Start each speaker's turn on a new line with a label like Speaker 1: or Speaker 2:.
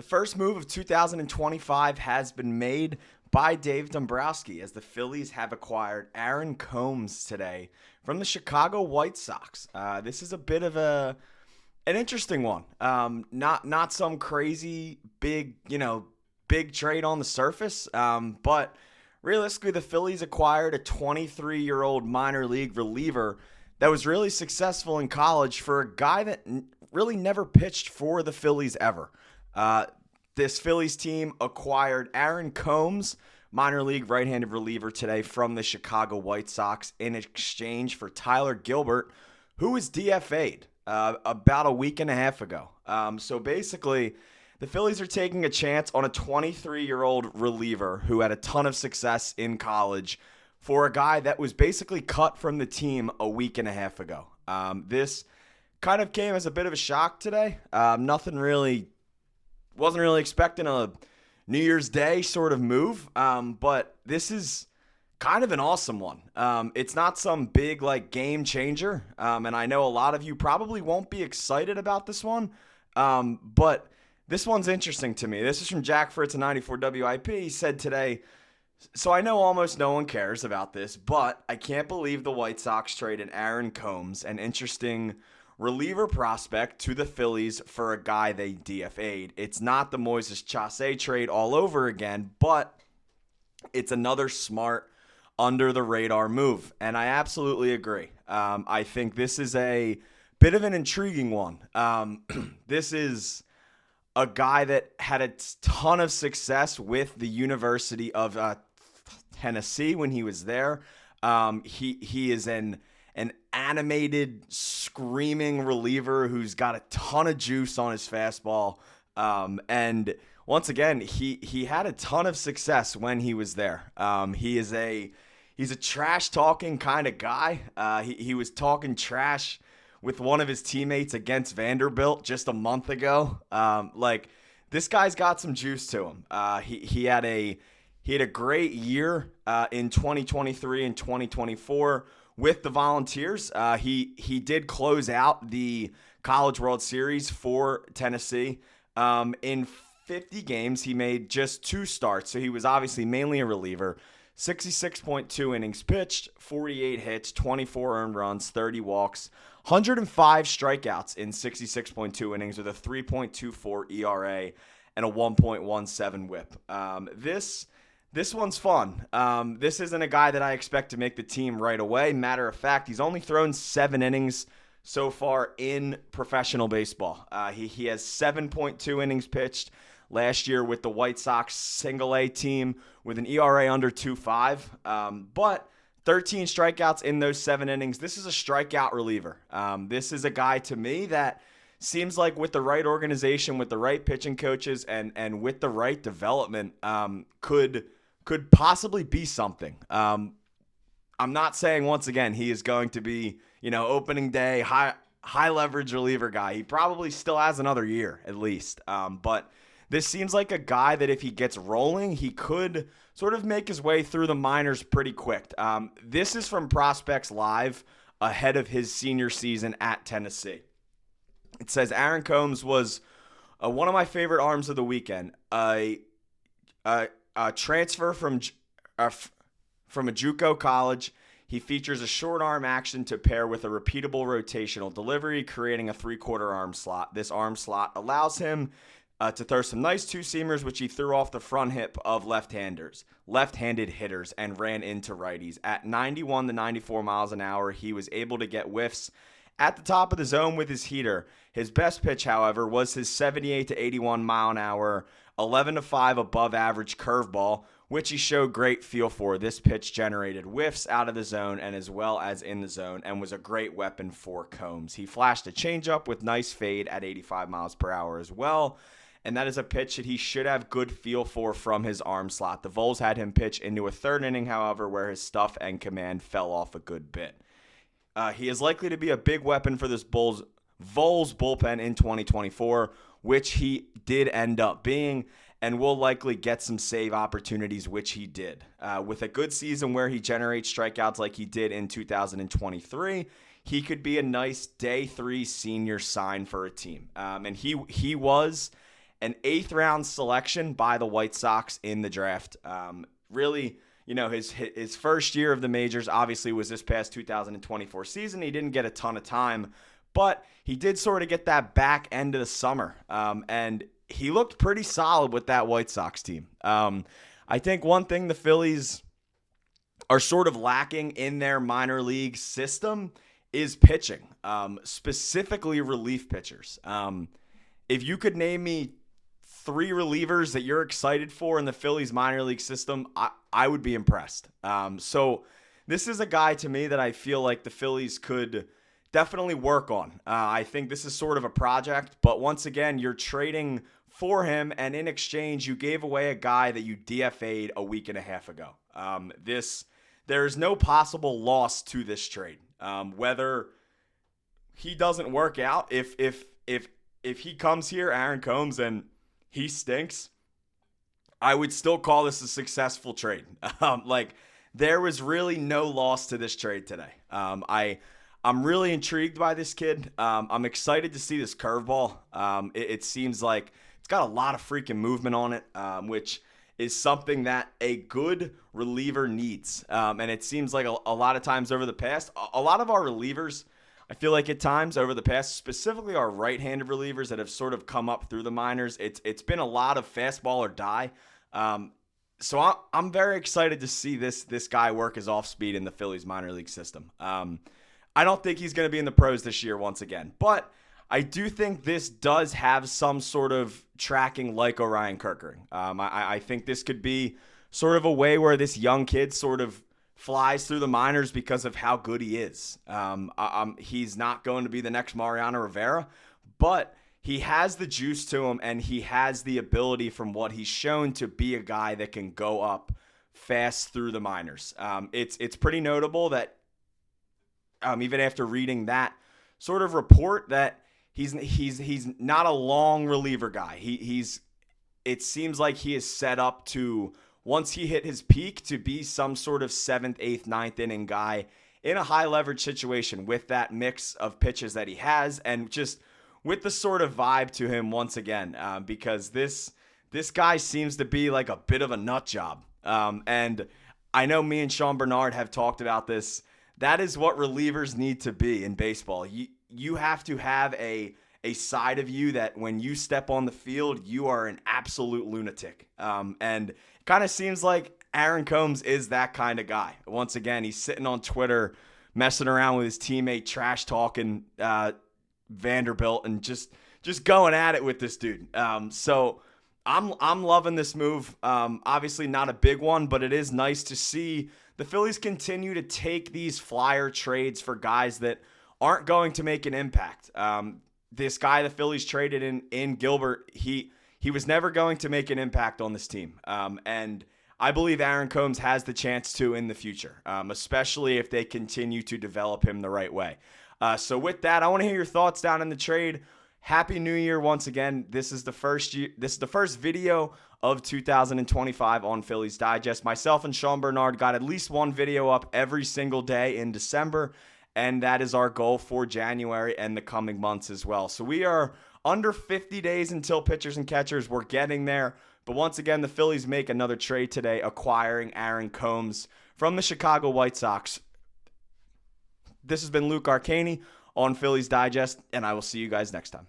Speaker 1: The first move of 2025 has been made by Dave Dombrowski as the Phillies have acquired Aaron Combs today from the Chicago White Sox. This is a bit of an interesting one. Not some crazy big trade on the surface, but realistically, the Phillies acquired a 23-year-old minor league reliever that was really successful in college for a guy that really never pitched for the Phillies ever. This Phillies team acquired Aaron Combs, minor league right-handed reliever today from the Chicago White Sox in exchange for Tyler Gilbert, who was DFA'd about a week and a half ago. So basically, the Phillies are taking a chance on a 23-year-old reliever who had a ton of success in college for a guy that was basically cut from the team a week and a half ago. This kind of came as a bit of a shock today. Wasn't really expecting a New Year's Day sort of move, but this is kind of an awesome one. It's not some big game changer, and I know a lot of you probably won't be excited about this one, but this one's interesting to me. This is from Jack Fritz of 94 WIP. He said today, so I know almost no one cares about this, but I can't believe the White Sox traded Aaron Combs, an interesting reliever prospect, to the Phillies for a guy they DFA'd. It's not the Moises Chase trade all over again, but it's another smart, under-the-radar move, and I absolutely agree. I think this is a bit of an intriguing one. This is a guy that had a ton of success with the University of Tennessee when he was there. He is an animated, screaming reliever who's got a ton of juice on his fastball. And once again, he had a ton of success when he was there. He's a trash-talking kind of guy. He was talking trash with one of his teammates against Vanderbilt just a month ago. This guy's got some juice to him. He had a great year in 2023 and 2024 with the Volunteers. He did close out the College World Series for Tennessee. In 50 games, he made just 2 starts, so he was obviously mainly a reliever. 66.2 innings pitched, 48 hits, 24 earned runs, 30 walks, 105 strikeouts in 66.2 innings with a 3.24 ERA and a 1.17 whip. This one's fun. This isn't a guy that I expect to make the team right away. Matter of fact, he's only thrown 7 innings so far in professional baseball. He has 7.2 innings pitched last year with the White Sox single-A team with an ERA under 2.5. But 13 strikeouts in those 7 innings. This is a strikeout reliever. This is a guy to me that seems like with the right organization, with the right pitching coaches, and with the right development, could possibly be something. I'm not saying, once again, he is going to be, opening day, high leverage reliever guy. He probably still has another year at least. But this seems like a guy that if he gets rolling, he could sort of make his way through the minors pretty quick. This is from Prospects Live ahead of his senior season at Tennessee. It says Aaron Combs was one of my favorite arms of the weekend. A transfer from a JUCO college. He features a short arm action to pair with a repeatable rotational delivery, creating a 3/4 arm slot. This arm slot allows him to throw some nice 2-seamers, which he threw off the front hip of left-handed hitters, and ran into righties. At 91 to 94 miles an hour, he was able to get whiffs at the top of the zone with his heater. His best pitch, however, was his 78 to 81 mile an hour, 11 to 5 above average curveball, which he showed great feel for. This pitch generated whiffs out of the zone and as well as in the zone, and was a great weapon for Combs. He flashed a changeup with nice fade at 85 miles per hour as well, and that is a pitch that he should have good feel for from his arm slot. The Vols had him pitch into a 3rd inning, however, where his stuff and command fell off a good bit. He is likely to be a big weapon for this Vols bullpen in 2024, which he did end up being, and will likely get some save opportunities, which he did. With a good season where he generates strikeouts like he did in 2023, he could be a nice day 3 senior sign for a team. And he was an 8th round selection by the White Sox in the draft. Really, his first year of the majors obviously was this past 2024 season. He didn't get a ton of time, but he did sort of get that back end of the summer. And he looked pretty solid with that White Sox team. I think one thing the Phillies are sort of lacking in their minor league system is pitching, specifically relief pitchers. If you could name me 3 relievers that you're excited for in the Phillies minor league system, I would be impressed. So this is a guy to me that I feel like the Phillies could definitely work on. I think this is sort of a project, but once again, you're trading for him, and in exchange, you gave away a guy that you DFA'd a week and a half ago. There is no possible loss to this trade. Whether he doesn't work out, if he comes here, Aaron Combs, and he stinks, I would still call this a successful trade. There was really no loss to this trade today. I'm really intrigued by this kid. I'm excited to see this curveball. It seems like it's got a lot of freaking movement on it, which is something that a good reliever needs. And it seems like a lot of times over the past, a lot of our relievers, I feel like at times over the past, specifically our right-handed relievers that have sort of come up through the minors, it's been a lot of fastball or die. So I'm very excited to see this guy work his off-speed in the Phillies minor league system. I don't think he's going to be in the pros this year once again, but I do think this does have some sort of tracking like Orion Kerkering. I think this could be sort of a way where this young kid sort of flies through the minors because of how good he is. He's not going to be the next Mariano Rivera, but he has the juice to him, and he has the ability from what he's shown to be a guy that can go up fast through the minors. It's pretty notable that even after reading that sort of report that he's not a long reliever guy. It seems like he is set up to, once he hit his peak, to be some sort of 7th, 8th, 9th inning guy in a high leverage situation with that mix of pitches that he has, and just with the sort of vibe to him once again, because this guy seems to be like a bit of a nut job. And I know me and Sean Bernard have talked about this. That is what relievers need to be in baseball. You have to have a side of you that when you step on the field, you are an absolute lunatic. And it kind of seems like Aaron Combs is that kind of guy. Once again, he's sitting on Twitter, messing around with his teammate, trash talking Vanderbilt, and just going at it with this dude. So I'm loving this move. Obviously not a big one, but it is nice to see the Phillies continue to take these flyer trades for guys that aren't going to make an impact. This guy the Phillies traded in Gilbert, he was never going to make an impact on this team. And I believe Aaron Combs has the chance to in the future, especially if they continue to develop him the right way. So with that, I want to hear your thoughts down in the trade. Happy New Year once again. This is the first video of 2025 on Phillies Digest. Myself and Sean Bernard got at least one video up every single day in December, and that is our goal for January and the coming months as well. So we are under 50 days until pitchers and catchers. We're getting there. But once again, the Phillies make another trade today, acquiring Aaron Combs from the Chicago White Sox. This has been Luke Arcaini on Phillies Digest, and I will see you guys next time.